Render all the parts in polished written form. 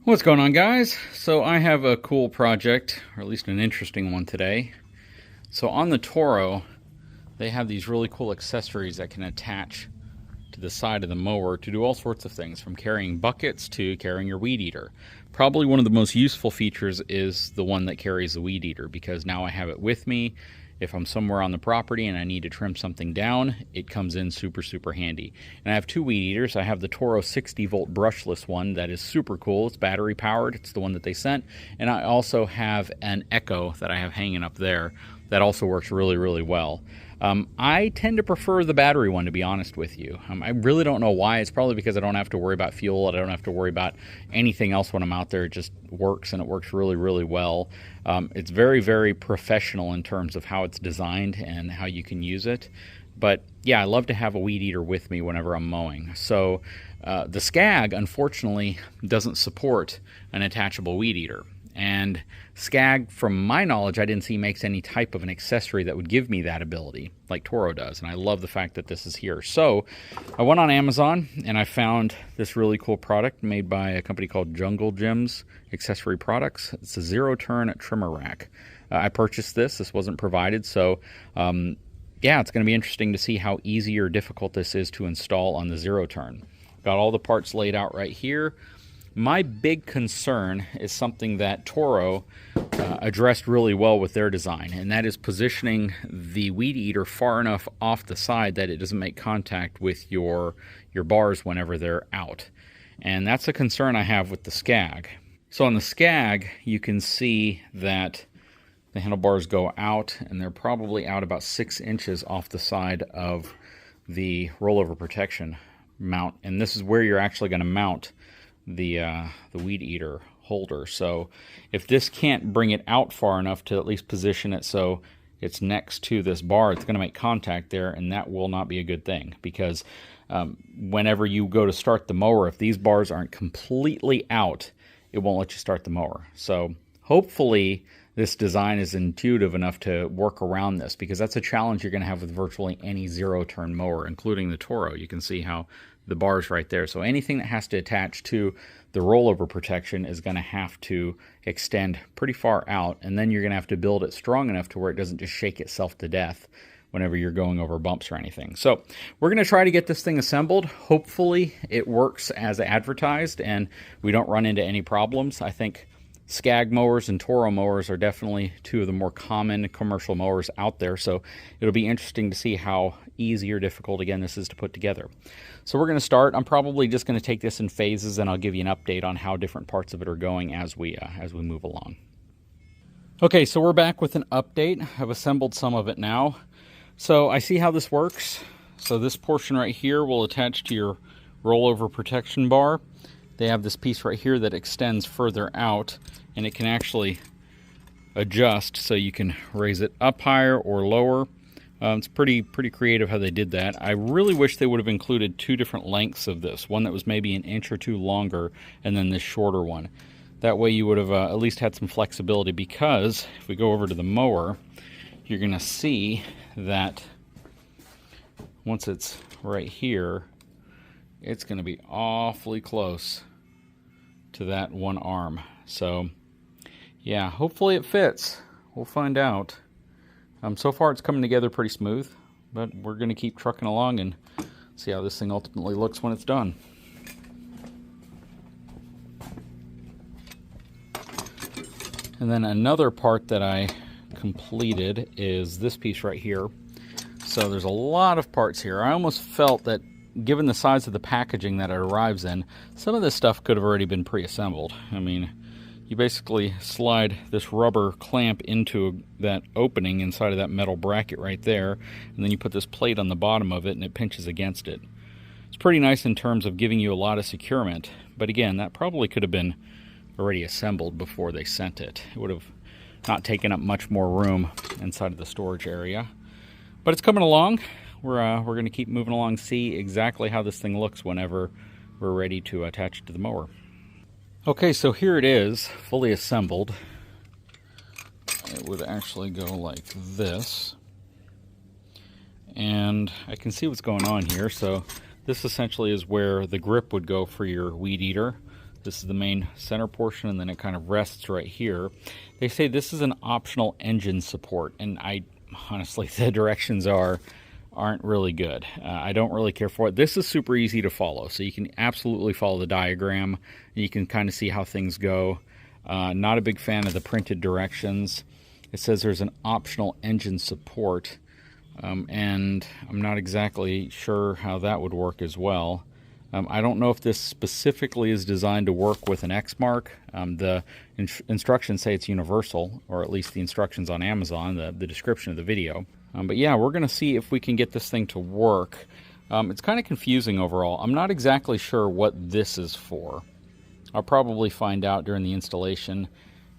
What's going on, guys? So I have a cool project, or at least an interesting one today. So on the Toro, they have these really cool accessories that can attach to the side of the mower to do all sorts of things, from carrying buckets to carrying your weed eater. Probably one of the most useful features is the one that carries the weed eater, because now I have it with me. If I'm somewhere on the property and I need to trim something down, it comes in super handy. And I have two weed eaters. I have the Toro 60-volt brushless one that is super cool. It's battery powered. It's the one that they sent. And I also have an Echo that I have hanging up there that also works really well. I tend to prefer the battery one, to be honest with you. I really don't know why. It's probably because I don't have to worry about fuel. I don't have to worry about anything else when I'm out there. It just works, and it works really well. It's very professional in terms of how it's designed and how you can use it. But yeah, I love to have a weed eater with me whenever I'm mowing. So the SCAG, unfortunately, doesn't support an attachable weed eater. And SCAG, from my knowledge, I didn't see makes any type of an accessory that would give me that ability like Toro does. And I love the fact that this is here. So I went on Amazon and I found this really cool product made by a company called JungleJim's Accessory Products. It's a zero-turn trimmer rack. I purchased this. This wasn't provided. So yeah, it's going to be interesting to see how easy or difficult this is to install on the zero-turn. Got all the parts laid out right here. My big concern is something that Toro addressed really well with their design, and that is positioning the weed eater far enough off the side that it doesn't make contact with your bars whenever they're out. And that's a concern I have with the SCAG. So on the SCAG, you can see that the handlebars go out, and they're probably out about 6 inches off the side of the rollover protection mount. And this is where you're actually going to mount the weed eater holder. So if this can't bring it out far enough to at least position it so it's next to this bar, it's going to make contact there, and that will not be a good thing, because whenever you go to start the mower, if these bars aren't completely out, it won't let you start the mower. So hopefully this design is intuitive enough to work around this, because that's a challenge you're going to have with virtually any zero-turn mower, including the Toro. You can see how the bar's right there. So anything that has to attach to the rollover protection is going to have to extend pretty far out, and then you're going to have to build it strong enough to where it doesn't just shake itself to death whenever you're going over bumps or anything. So we're going to try to get this thing assembled. Hopefully it works as advertised and we don't run into any problems. I think SCAG mowers and Toro mowers are definitely two of the more common commercial mowers out there, so it'll be interesting to see how easy or difficult, again, this is to put together. So we're going to start. I'm probably just going to take this in phases, and I'll give you an update on how different parts of it are going as we move along. Okay, so we're back with an update. I've assembled some of it now. So I see how this works. So this portion right here will attach to your rollover protection bar. They have this piece right here that extends further out, and it can actually adjust so you can raise it up higher or lower. It's pretty creative how they did that. I really wish they would have included two different lengths of this, one that was maybe an inch or two longer and then this shorter one. That way you would have at least had some flexibility, because if we go over to the mower, you're going to see that once it's right here, it's going to be awfully close to that one arm. So yeah, hopefully it fits. We'll find out. So far it's coming together pretty smooth, but we're going to keep trucking along and see how this thing ultimately looks when it's done. And then another part that I completed is this piece right here. So there's a lot of parts here. I almost felt that, given the size of the packaging that it arrives in, some of this stuff could have already been pre-assembled. I mean, you basically slide this rubber clamp into that opening inside of that metal bracket right there, and then you put this plate on the bottom of it and it pinches against it. It's pretty nice in terms of giving you a lot of securement, but again, that probably could have been already assembled before they sent it. It would have not taken up much more room inside of the storage area. But it's coming along. We're going to keep moving along, see exactly how this thing looks whenever we're ready to attach it to the mower. Okay, so here it is, fully assembled. It would actually go like this. And I can see what's going on here. So this essentially is where the grip would go for your weed eater. This is the main center portion, and then it kind of rests right here. They say this is an optional engine support, and honestly, the directions aren't really good. I don't really care for it. This is super easy to follow, so you can absolutely follow the diagram, and you can kind of see how things go. Not a big fan of the printed directions. It says there's an optional engine support, and I'm not exactly sure how that would work as well. I don't know if this specifically is designed to work with an X mark. The instructions say it's universal, or at least the instructions on Amazon, the description of the video. But yeah, we're going to see if we can get this thing to work. It's kind of confusing overall. I'm not exactly sure what this is for. I'll probably find out during the installation.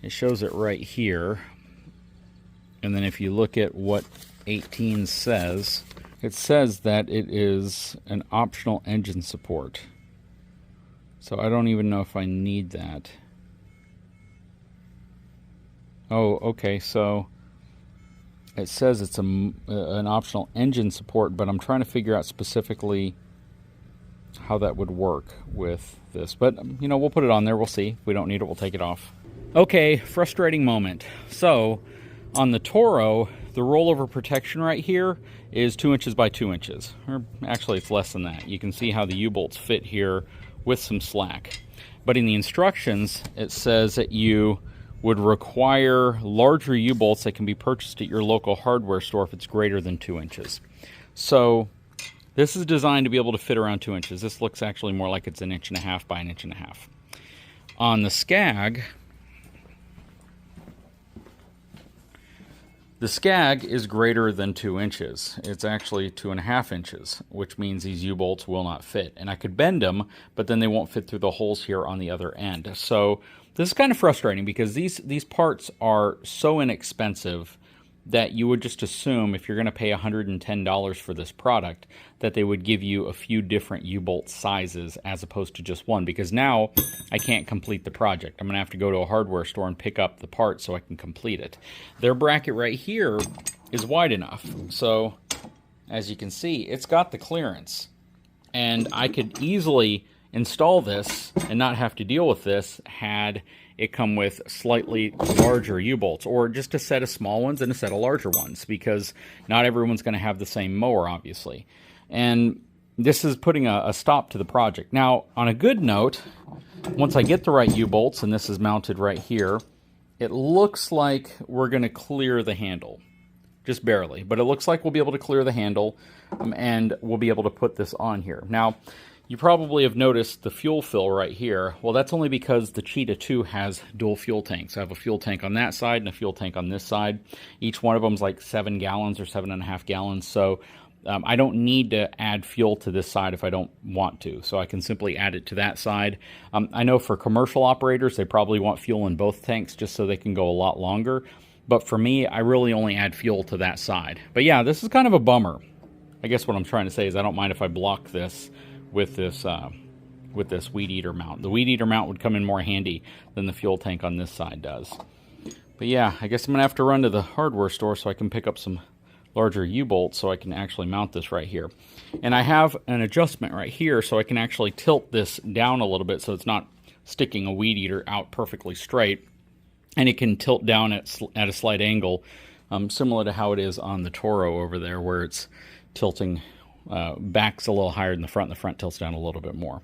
It shows it right here. And then if you look at what 18 says, it says that it is an optional engine support. So I don't even know if I need that. Oh, okay, so it says it's an optional engine support, but I'm trying to figure out specifically how that would work with this. But, you know, we'll put it on there. We'll see. If we don't need it, we'll take it off. Okay, frustrating moment. So, on the Toro, the rollover protection right here is 2 inches by 2 inches. Or actually, it's less than that. You can see how the U-bolts fit here with some slack. But in the instructions, it says that you would require larger U-bolts that can be purchased at your local hardware store if it's greater than 2 inches. So this is designed to be able to fit around 2 inches. This looks actually more like it's 1.5 inches by 1.5 inches. On the SCAG, the SCAG is greater than 2 inches. It's actually 2.5 inches, which means these U-bolts will not fit. And I could bend them, but then they won't fit through the holes here on the other end. So this is kind of frustrating because these parts are so inexpensive that you would just assume if you're going to pay $110 for this product that they would give you a few different U-bolt sizes as opposed to just one, because now I can't complete the project. I'm going to have to go to a hardware store and pick up the part so I can complete it. Their bracket right here is wide enough, so as you can see, it's got the clearance, and I could easily install this and not have to deal with this had it come with slightly larger U-bolts, or just a set of small ones and a set of larger ones, because not everyone's going to have the same mower, obviously. And this is putting a stop to the project. Now, on a good note, once I get the right U-bolts, and this is mounted right here, it looks like we're going to clear the handle. Just barely, but it looks like we'll be able to clear the handle, and we'll be able to put this on here. Now, you probably have noticed the fuel fill right here. Well, that's only because the Cheetah 2 has dual fuel tanks. I have a fuel tank on that side and a fuel tank on this side. Each one of them is like 7 gallons or 7.5 gallons. So I don't need to add fuel to this side if I don't want to. So I can simply add it to that side. I know for commercial operators, they probably want fuel in both tanks just so they can go a lot longer. But for me, I really only add fuel to that side. But yeah, this is kind of a bummer. I guess what I'm trying to say is I don't mind if I block this with this weed eater mount. The weed eater mount would come in more handy than the fuel tank on this side does. But yeah, I guess I'm going to have to run to the hardware store so I can pick up some larger U-bolts so I can actually mount this right here. And I have an adjustment right here so I can actually tilt this down a little bit so it's not sticking a weed eater out perfectly straight. And it can tilt down at a slight angle, similar to how it is on the Toro over there, where it's tilting back's a little higher than the front. The front tilts down a little bit more.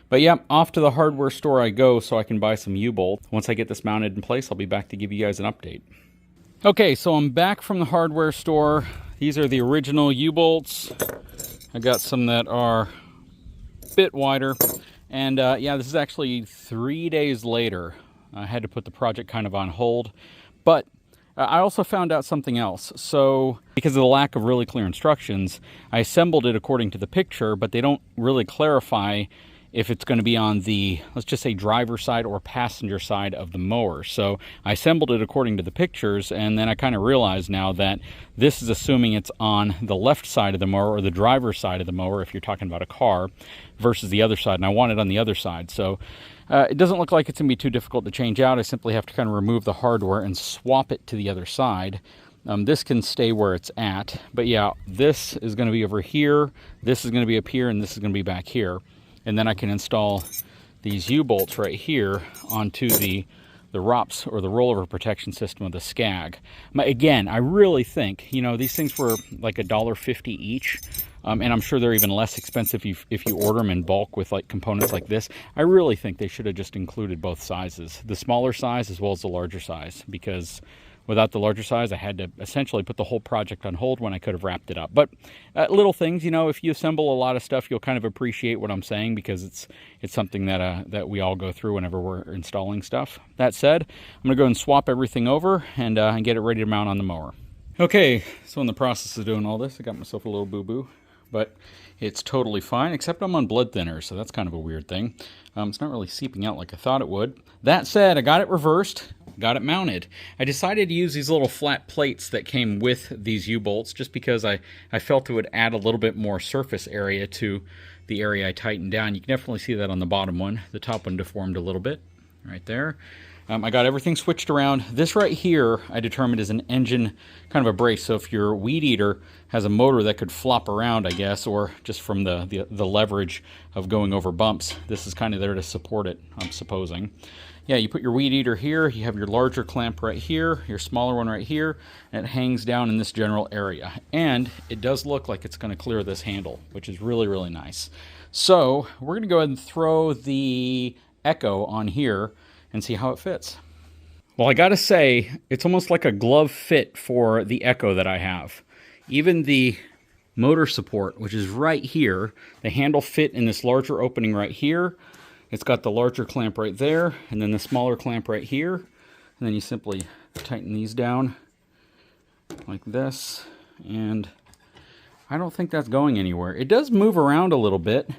But yeah, off to the hardware store I go so I can buy some U-bolt. Once I get this mounted in place, I'll be back to give you guys an update. Okay, so I'm back from the hardware store. These are the original U-bolts. I got some that are a bit wider. And yeah, this is actually 3 days later. I had to put the project kind of on hold. But I also found out something else. So, because of the lack of really clear instructions, I assembled it according to the picture, but they don't really clarify if it's going to be on the, let's just say, driver side or passenger side of the mower. So I assembled it according to the pictures, and then I kind of realized now that this is assuming it's on the left side of the mower, or the driver's side of the mower if you're talking about a car, versus the other side, and I want it on the other side. So it doesn't look like it's going to be too difficult to change out. I simply have to kind of remove the hardware and swap it to the other side. This can stay where it's at, but yeah, this is going to be over here, this is going to be up here, and this is going to be back here. And then I can install these U-bolts right here onto the ROPS, or the rollover protection system of the SCAG. Again, I really think, you know, these things were like $1.50 each, and I'm sure they're even less expensive if you order them in bulk with like components like this. I really think they should have just included both sizes, the smaller size as well as the larger size, because without the larger size, I had to essentially put the whole project on hold when I could have wrapped it up. But little things, you know, if you assemble a lot of stuff, you'll kind of appreciate what I'm saying, because it's something that we all go through whenever we're installing stuff. That said, I'm going to go and swap everything over and get it ready to mount on the mower. Okay, so in the process of doing all this, I got myself a little boo-boo, but it's totally fine, except I'm on blood thinner, so that's kind of a weird thing. It's not really seeping out like I thought it would. That said, I got it reversed, got it mounted. I decided to use these little flat plates that came with these U-bolts just because I felt it would add a little bit more surface area to the area I tightened down. You can definitely see that on the bottom one. The top one deformed a little bit right there. I got everything switched around. This right here I determined is an engine kind of a brace, so if your weed eater has a motor that could flop around, I guess, or just from the leverage of going over bumps, this is kind of there to support it, I'm supposing. Yeah, you put your weed eater here, you have your larger clamp right here, your smaller one right here, and it hangs down in this general area. And it does look like it's going to clear this handle, which is really, really nice. So we're going to go ahead and throw the Echo on here and see how it fits. Well, I gotta say, it's almost like a glove fit for the Echo that I have. Even the motor support, which is right here, the handle fit in this larger opening right here. It's got the larger clamp right there, and then the smaller clamp right here. And then you simply tighten these down like this, and I don't think that's going anywhere. It does move around a little bit.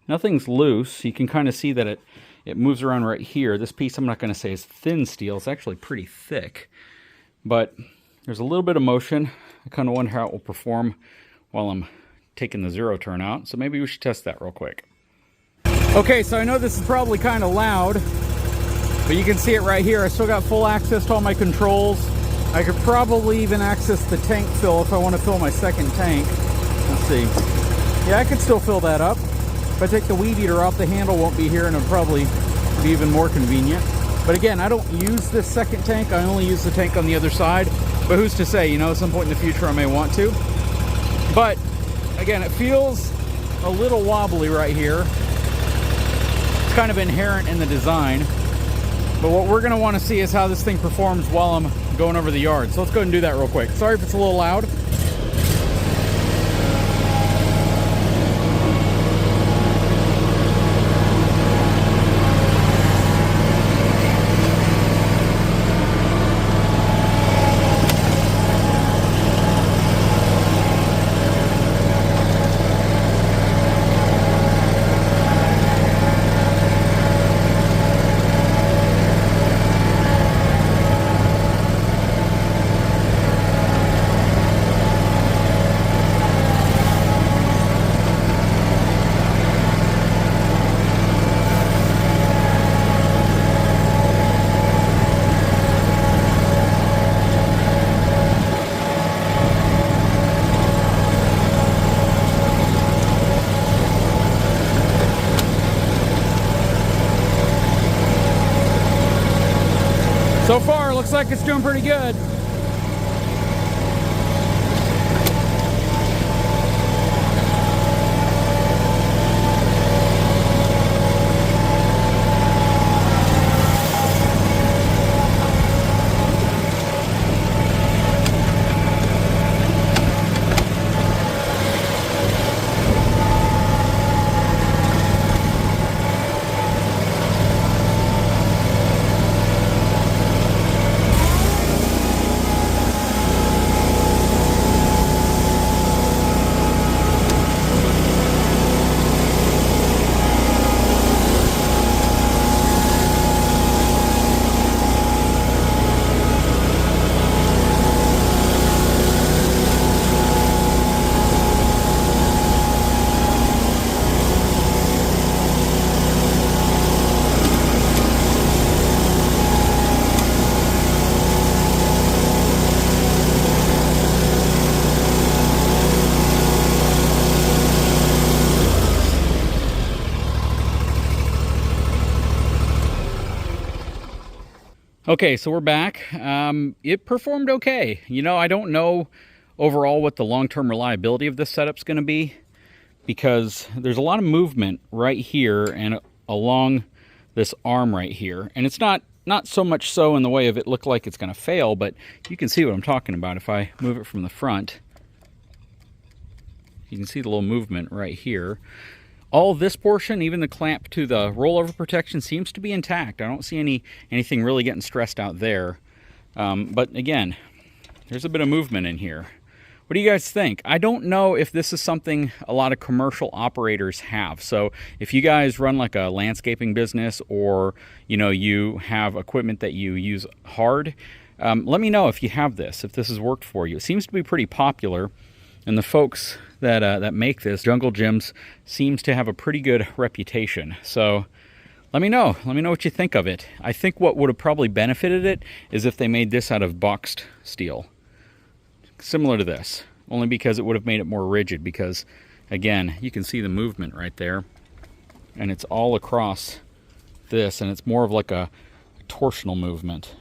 Nothing's loose. You can kind of see that it moves around right here. This piece, I'm not going to say is thin steel. It's actually pretty thick. But there's a little bit of motion. I kind of wonder how it will perform while I'm taking the zero turn out. So maybe we should test that real quick. Okay, so I know this is probably kind of loud, but you can see it right here. I still got full access to all my controls. I could probably even access the tank fill if I want to fill my second tank. Let's see. Yeah, I could still fill that up. If I take the weed eater off, the handle won't be here, and it'll probably be even more convenient. But again, I don't use this second tank. I only use the tank on the other side. But who's to say, you know, at some point in the future I may want to. But again, it feels a little wobbly right here. It's kind of inherent in the design. But what we're going to want to see is how this thing performs while I'm going over the yard. So let's go ahead and do that real quick. Sorry if it's a little loud. So far, it looks like it's doing pretty good. Okay, so we're back. It performed okay. You know, I don't know overall what the long-term reliability of this setup's going to be, because there's a lot of movement right here and along this arm right here. And it's not so much so in the way of it look like it's going to fail, but you can see what I'm talking about. If I move it from the front, you can see the little movement right here. All of this portion, even the clamp to the rollover protection, seems to be intact. I don't see anything really getting stressed out there. But again, there's a bit of movement in here. What do you guys think? I don't know if this is something a lot of commercial operators have. So if you guys run like a landscaping business, or you have equipment that you use hard, let me know if you have this, if this has worked for you. It seems to be pretty popular. And the folks that make this, JungleJims, seems to have a pretty good reputation. So let me know. Let me know what you think of it. I think what would have probably benefited it is if they made this out of boxed steel, similar to this, only because it would have made it more rigid. Because, again, you can see the movement right there, and it's all across this, and it's more of like a torsional movement.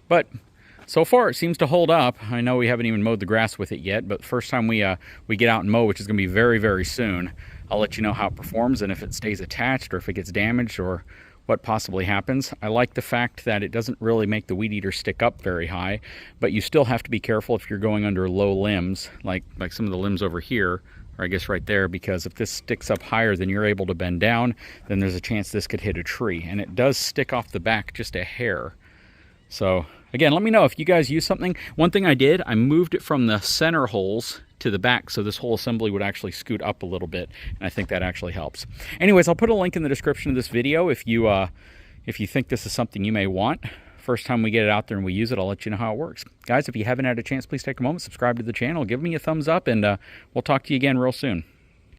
But so far, it seems to hold up. I know we haven't even mowed the grass with it yet, but the first time we get out and mow, which is going to be very, very soon, I'll let you know how it performs and if it stays attached or if it gets damaged or what possibly happens. I like the fact that it doesn't really make the weed eater stick up very high, but you still have to be careful if you're going under low limbs, like some of the limbs over here, or I guess right there, because if this sticks up higher than you're able to bend down, then there's a chance this could hit a tree. And it does stick off the back just a hair. So again, let me know if you guys use something. One thing I did, I moved it from the center holes to the back, so this whole assembly would actually scoot up a little bit, and I think that actually helps. Anyways, I'll put a link in the description of this video if you think this is something you may want. First time we get it out there and we use it, I'll let you know how it works. Guys, if you haven't had a chance, please take a moment, subscribe to the channel, give me a thumbs up, and we'll talk to you again real soon.